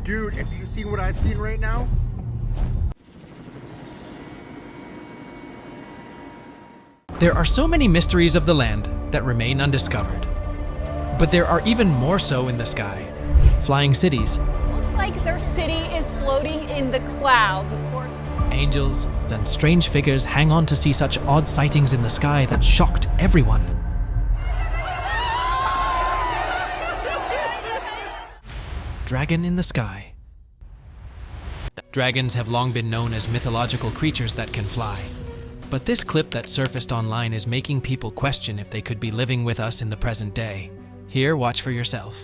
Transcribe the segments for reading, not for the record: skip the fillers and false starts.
Dude, have you seen what I've seen right now? There are so many mysteries of the land that remain undiscovered. But there are even more so in the sky. Flying cities. Looks like their city is floating in the clouds, of course. Angels and strange figures hang on to see such odd sightings in the sky that shocked everyone. Dragon in the sky. Dragons have long been known as mythological creatures that can fly. But this clip that surfaced online is making people question if they could be living with us in the present day. Here, watch for yourself.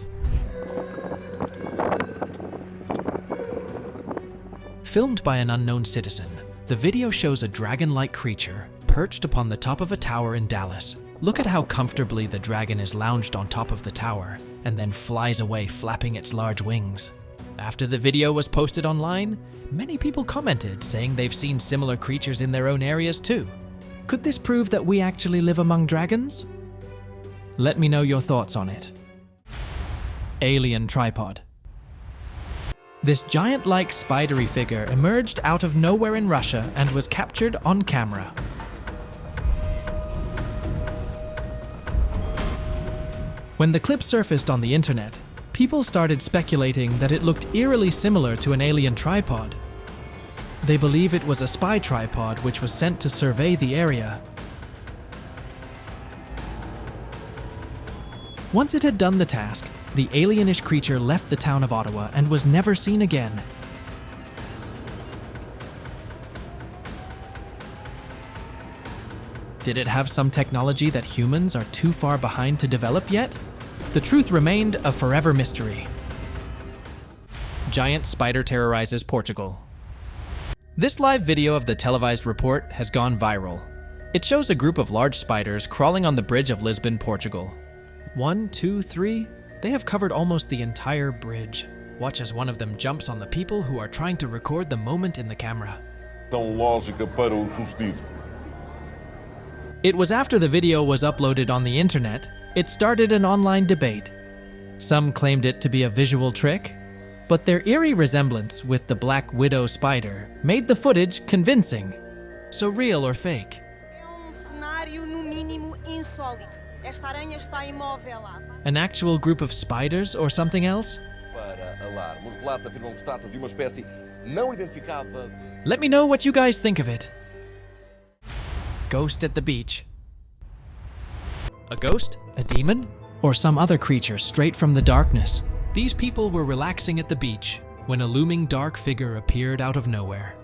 Filmed by an unknown citizen, the video shows a dragon-like creature perched upon the top of a tower in Dallas. Look at how comfortably the dragon is lounged on top of the tower and then flies away flapping its large wings. After the video was posted online, many people commented saying they've seen similar creatures in their own areas too. Could this prove that we actually live among dragons? Let me know your thoughts on it. Alien tripod. This giant-like spidery figure emerged out of nowhere in Russia and was captured on camera. When the clip surfaced on the internet, people started speculating that it looked eerily similar to an alien tripod. They believe it was a spy tripod which was sent to survey the area. Once it had done the task, the alienish creature left the town of Ottawa and was never seen again. Did it have some technology that humans are too far behind to develop yet? The truth remained a forever mystery. Giant spider terrorizes Portugal. This live video of the televised report has gone viral. It shows a group of large spiders crawling on the bridge of Lisbon, Portugal. 1, 2, 3. They have covered almost the entire bridge. Watch as one of them jumps on the people who are trying to record the moment in the camera. Tão lógica para o sucedido. It was after the video was uploaded on the internet, it started an online debate. Some claimed it to be a visual trick, but their eerie resemblance with the Black Widow spider made the footage convincing. So real or fake? An actual group of spiders or something else? Let me know what you guys think of it. Ghost at the beach. A ghost? A demon? Or some other creature straight from the darkness? These people were relaxing at the beach when a looming dark figure appeared out of nowhere.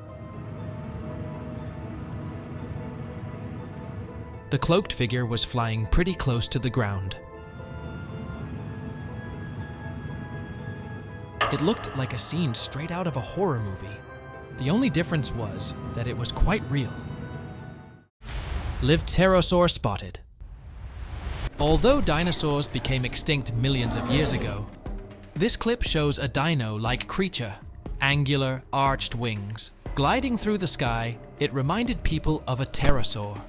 The cloaked figure was flying pretty close to the ground. It looked like a scene straight out of a horror movie. The only difference was that it was quite real. Lived Terrasaur spotted. Although dinosaurs became extinct millions of years ago, this clip shows a dino-like creature, angular, arched wings. Gliding through the sky, it reminded people of a pterosaur.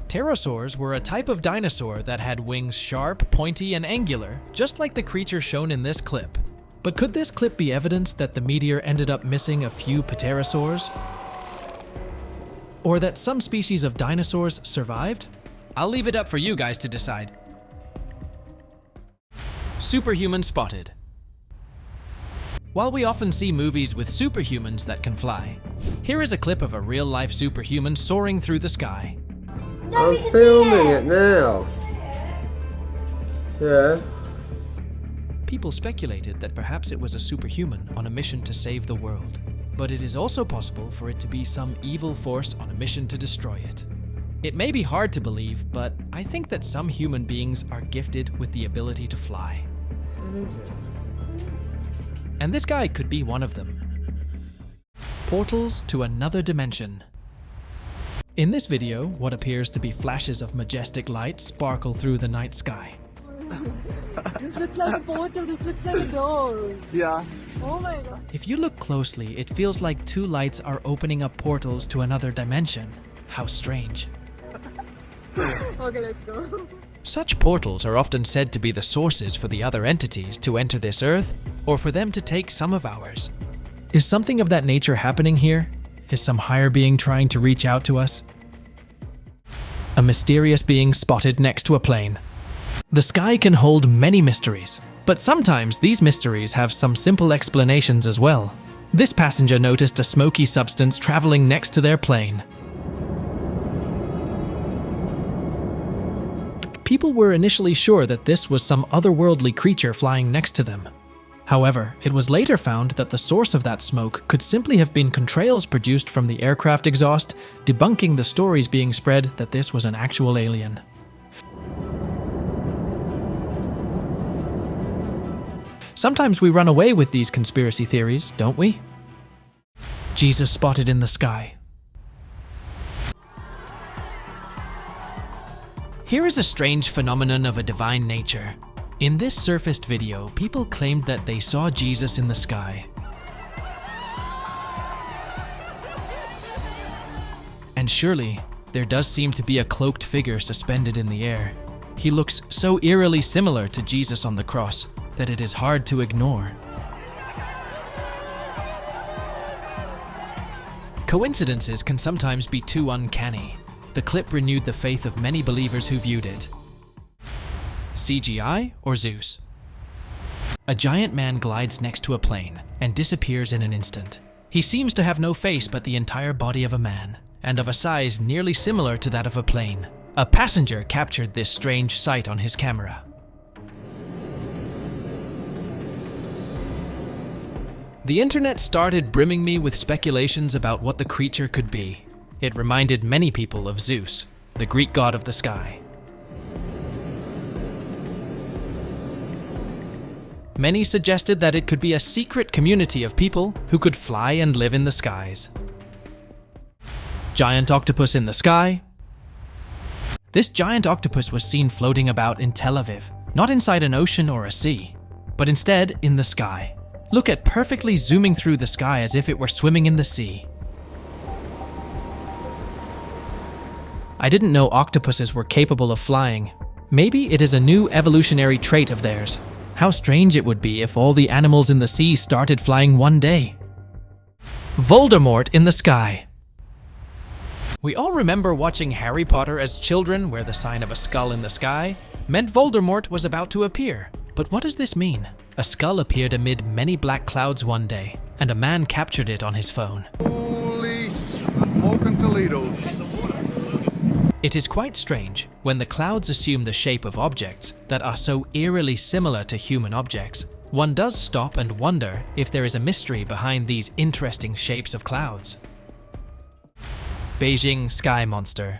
Pterosaurs were a type of dinosaur that had wings sharp, pointy, and angular, just like the creature shown in this clip. But could this clip be evidence that the meteor ended up missing a few pterosaurs? Or that some species of dinosaurs survived? I'll leave it up for you guys to decide. Superhuman spotted. While we often see movies with superhumans that can fly, here is a clip of a real-life superhuman soaring through the sky. I'm filming it now. Yeah. People speculated that perhaps it was a superhuman on a mission to save the world. But it is also possible for it to be some evil force on a mission to destroy it. It may be hard to believe, but I think that some human beings are gifted with the ability to fly. What is it? And this guy could be one of them. Portals to another dimension. In this video, what appears to be flashes of majestic light sparkle through the night sky. This looks like a portal, this looks like a door. Yeah. Oh my god. If you look closely, it feels like two lights are opening up portals to another dimension. How strange. Okay, let's go. Such portals are often said to be the sources for the other entities to enter this Earth, or for them to take some of ours. Is something of that nature happening here? Is some higher being trying to reach out to us? A mysterious being spotted next to a plane. The sky can hold many mysteries, but sometimes these mysteries have some simple explanations as well. This passenger noticed a smoky substance traveling next to their plane. People were initially sure that this was some otherworldly creature flying next to them. However, it was later found that the source of that smoke could simply have been contrails produced from the aircraft exhaust, debunking the stories being spread that this was an actual alien. Sometimes we run away with these conspiracy theories, don't we? Jesus spotted in the sky. Here is a strange phenomenon of a divine nature. In this surfaced video, people claimed that they saw Jesus in the sky. And surely, there does seem to be a cloaked figure suspended in the air. He looks so eerily similar to Jesus on the cross that it is hard to ignore. Coincidences can sometimes be too uncanny. The clip renewed the faith of many believers who viewed it. CGI or Zeus? A giant man glides next to a plane and disappears in an instant. He seems to have no face but the entire body of a man, and of a size nearly similar to that of a plane. A passenger captured this strange sight on his camera. The internet started brimming me with speculations about what the creature could be. It reminded many people of Zeus, the Greek god of the sky. Many suggested that it could be a secret community of people who could fly and live in the skies. Giant octopus in the sky. This giant octopus was seen floating about in Tel Aviv, not inside an ocean or a sea, but instead in the sky. Look at perfectly zooming through the sky as if it were swimming in the sea. I didn't know octopuses were capable of flying. Maybe it is a new evolutionary trait of theirs. How strange it would be if all the animals in the sea started flying one day. Voldemort in the sky. We all remember watching Harry Potter as children, where the sign of a skull in the sky meant Voldemort was about to appear. But what does this mean? A skull appeared amid many black clouds one day, and a man captured it on his phone. Holy smoking Toledos. It is quite strange when the clouds assume the shape of objects that are so eerily similar to human objects. One does stop and wonder if there is a mystery behind these interesting shapes of clouds. Beijing Sky Monster.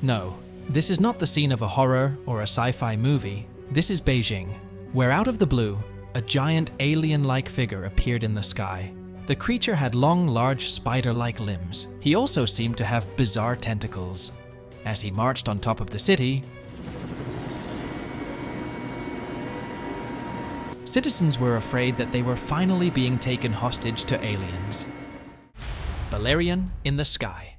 No, this is not the scene of a horror or a sci-fi movie. This is Beijing, where out of the blue, a giant alien-like figure appeared in the sky. The creature had long, large spider-like limbs. He also seemed to have bizarre tentacles. As he marched on top of the city, citizens were afraid that they were finally being taken hostage to aliens. Ballaran In The Sky.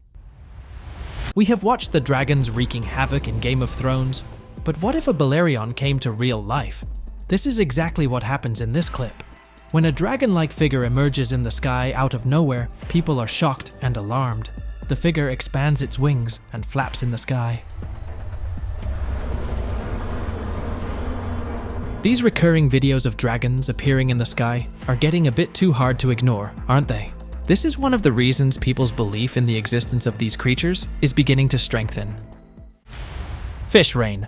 We have watched the dragons wreaking havoc in Game of Thrones, but what if a Ballaran came to real life? This is exactly what happens in this clip. When a dragon-like figure emerges in the sky out of nowhere, people are shocked and alarmed. The figure expands its wings and flaps in the sky. These recurring videos of dragons appearing in the sky are getting a bit too hard to ignore, aren't they? This is one of the reasons people's belief in the existence of these creatures is beginning to strengthen. Fish rain.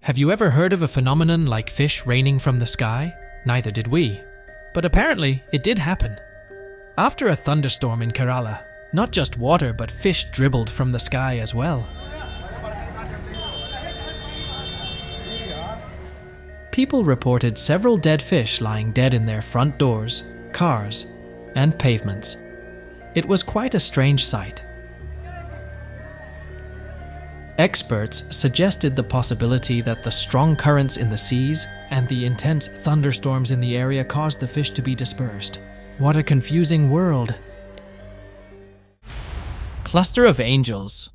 Have you ever heard of a phenomenon like fish raining from the sky? Neither did we. But apparently, it did happen. After a thunderstorm in Kerala, not just water but fish dribbled from the sky as well. People reported several dead fish lying dead in their front doors, cars, and pavements. It was quite a strange sight. Experts suggested the possibility that the strong currents in the seas and the intense thunderstorms in the area caused the fish to be dispersed. What a confusing world. Cluster of angels.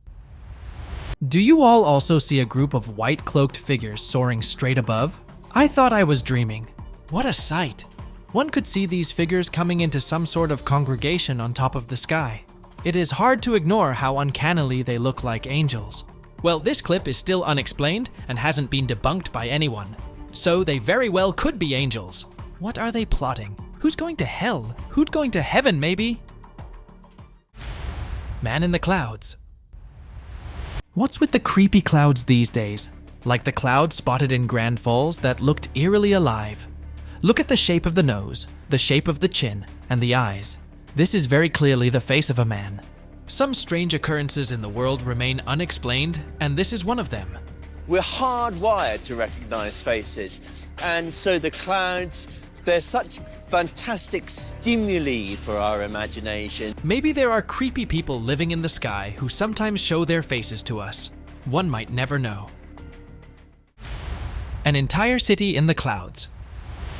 Do you all also see a group of white cloaked figures soaring straight above? I thought I was dreaming. What a sight! One could see these figures coming into some sort of congregation on top of the sky. It is hard to ignore how uncannily they look like angels. Well, this clip is still unexplained and hasn't been debunked by anyone. So they very well could be angels. What are they plotting? Who's going to hell? Who's going to heaven, maybe? Man in the clouds. What's with the creepy clouds these days? Like the clouds spotted in Grand Falls that looked eerily alive. Look at the shape of the nose, the shape of the chin, and the eyes. This is very clearly the face of a man. Some strange occurrences in the world remain unexplained, and this is one of them. We're hardwired to recognize faces, and so the clouds, they're such fantastic stimuli for our imagination. Maybe there are creepy people living in the sky who sometimes show their faces to us. One might never know. An entire city in the clouds.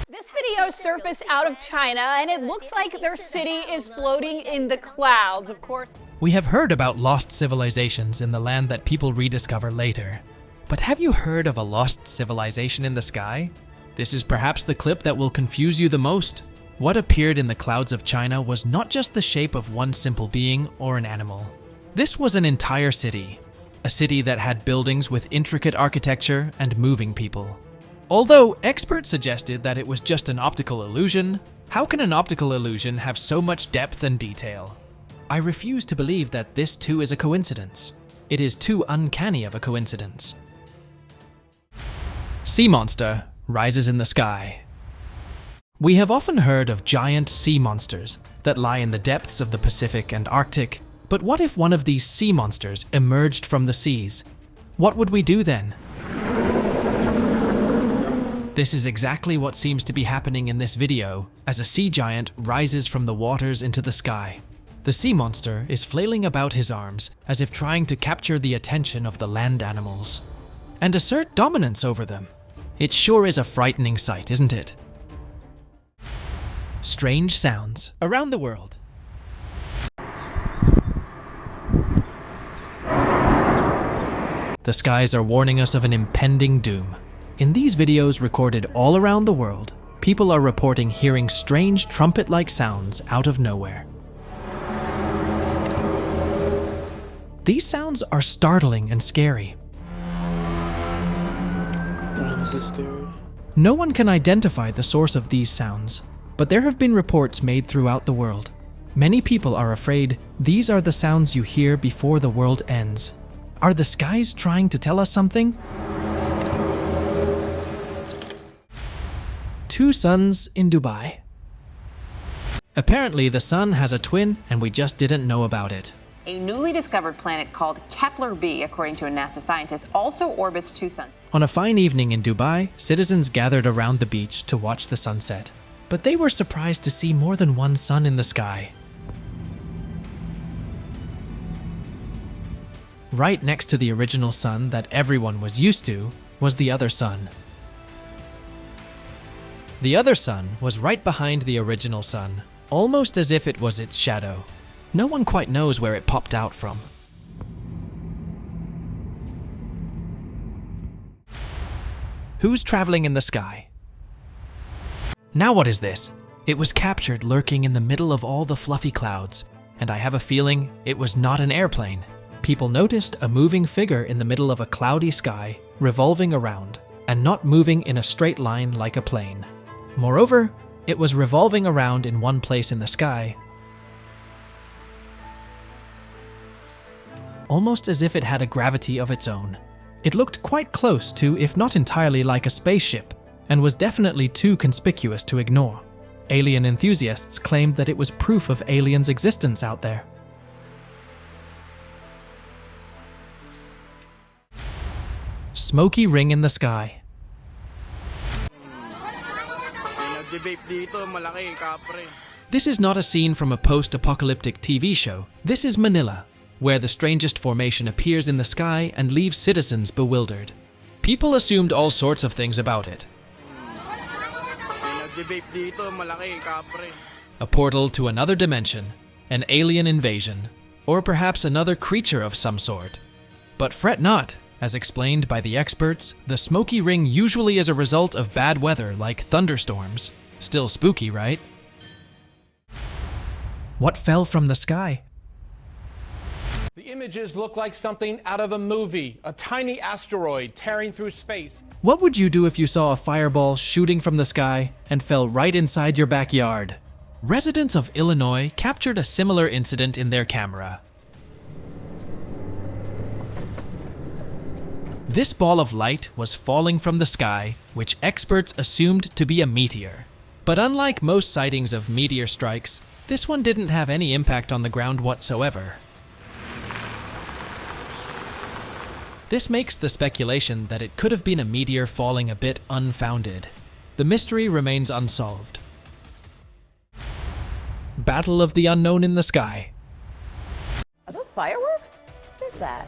This video surfaced out of China, and it looks like their city is floating in the clouds, of course. We have heard about lost civilizations in the land that people rediscover later. But have you heard of a lost civilization in the sky? This is perhaps the clip that will confuse you the most. What appeared in the clouds of China was not just the shape of one simple being or an animal. This was an entire city. A city that had buildings with intricate architecture and moving people. Although experts suggested that it was just an optical illusion, how can an optical illusion have so much depth and detail? I refuse to believe that this too is a coincidence. It is too uncanny of a coincidence. Sea monster rises in the sky. We have often heard of giant sea monsters that lie in the depths of the Pacific and Arctic, but what if one of these sea monsters emerged from the seas? What would we do then? This is exactly what seems to be happening in this video, as a sea giant rises from the waters into the sky. The sea monster is flailing about his arms as if trying to capture the attention of the land animals and assert dominance over them. It sure is a frightening sight, isn't it? Strange sounds around the world. The skies are warning us of an impending doom. In these videos recorded all around the world, people are reporting hearing strange trumpet-like sounds out of nowhere. These sounds are startling and scary. This is scary. No one can identify the source of these sounds, but there have been reports made throughout the world. Many people are afraid these are the sounds you hear before the world ends. Are the skies trying to tell us something? Two suns in Dubai. Apparently the sun has a twin and we just didn't know about it. A newly discovered planet called Kepler B, according to a NASA scientist, also orbits two suns. On a fine evening in Dubai, citizens gathered around the beach to watch the sunset. But they were surprised to see more than one sun in the sky. Right next to the original sun that everyone was used to was the other sun. The other sun was right behind the original sun, almost as if it was its shadow. No one quite knows where it popped out from. Who's traveling in the sky? Now what is this? It was captured lurking in the middle of all the fluffy clouds, and I have a feeling it was not an airplane. People noticed a moving figure in the middle of a cloudy sky, revolving around, and not moving in a straight line like a plane. Moreover, it was revolving around in one place in the sky, almost as if it had a gravity of its own. It looked quite close to, if not entirely like a spaceship, and was definitely too conspicuous to ignore. Alien enthusiasts claimed that it was proof of aliens' existence out there. Smoky ring in the sky. This is not a scene from a post-apocalyptic TV show. This is Manila, where the strangest formation appears in the sky and leaves citizens bewildered. People assumed all sorts of things about it. A portal to another dimension, an alien invasion, or perhaps another creature of some sort. But fret not, as explained by the experts, the smoky ring usually is a result of bad weather like thunderstorms. Still spooky, right? What fell from the sky? The images look like something out of a movie, a tiny asteroid tearing through space. What would you do if you saw a fireball shooting from the sky and fell right inside your backyard? Residents of Illinois captured a similar incident in their camera. This ball of light was falling from the sky, which experts assumed to be a meteor. But unlike most sightings of meteor strikes, this one didn't have any impact on the ground whatsoever. This makes the speculation that it could have been a meteor falling a bit unfounded. The mystery remains unsolved. Battle of the Unknown in the Sky. Are those fireworks? What is that?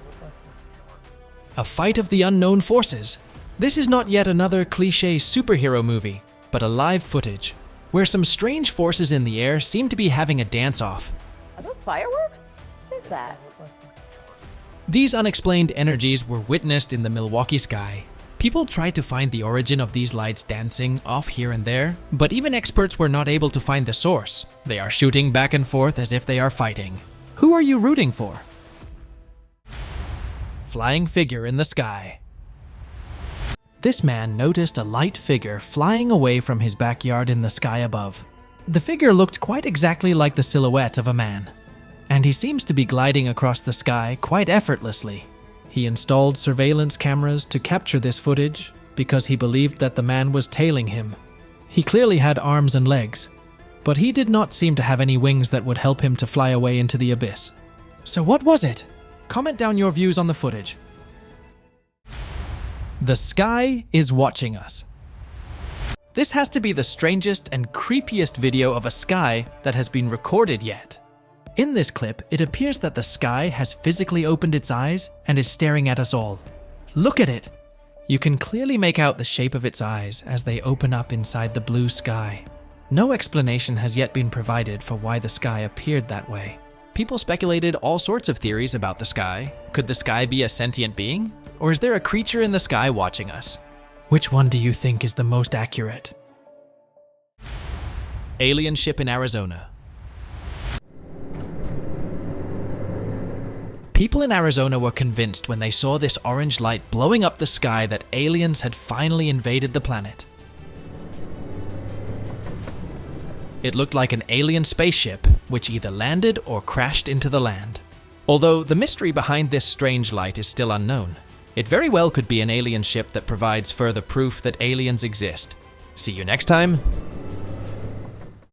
A fight of the unknown forces. This is not yet another cliché superhero movie, but a live footage, where some strange forces in the air seem to be having a dance-off. Are those fireworks? What is that? These unexplained energies were witnessed in the Milwaukee sky. People tried to find the origin of these lights dancing off here and there, but even experts were not able to find the source. They are shooting back and forth as if they are fighting. Who are you rooting for? Flying figure in the sky. This man noticed a light figure flying away from his backyard in the sky above. The figure looked quite exactly like the silhouette of a man, and he seems to be gliding across the sky quite effortlessly. He installed surveillance cameras to capture this footage because he believed that the man was tailing him. He clearly had arms and legs, but he did not seem to have any wings that would help him to fly away into the abyss. So what was it? Comment down your views on the footage. The sky is watching us. This has to be the strangest and creepiest video of a sky that has been recorded yet. In this clip, it appears that the sky has physically opened its eyes and is staring at us all. Look at it! You can clearly make out the shape of its eyes as they open up inside the blue sky. No explanation has yet been provided for why the sky appeared that way. People speculated all sorts of theories about the sky. Could the sky be a sentient being? Or is there a creature in the sky watching us? Which one do you think is the most accurate? Alien ship in Arizona. People in Arizona were convinced when they saw this orange light blowing up the sky that aliens had finally invaded the planet. It looked like an alien spaceship, which either landed or crashed into the land. Although the mystery behind this strange light is still unknown, it very well could be an alien ship that provides further proof that aliens exist. See you next time.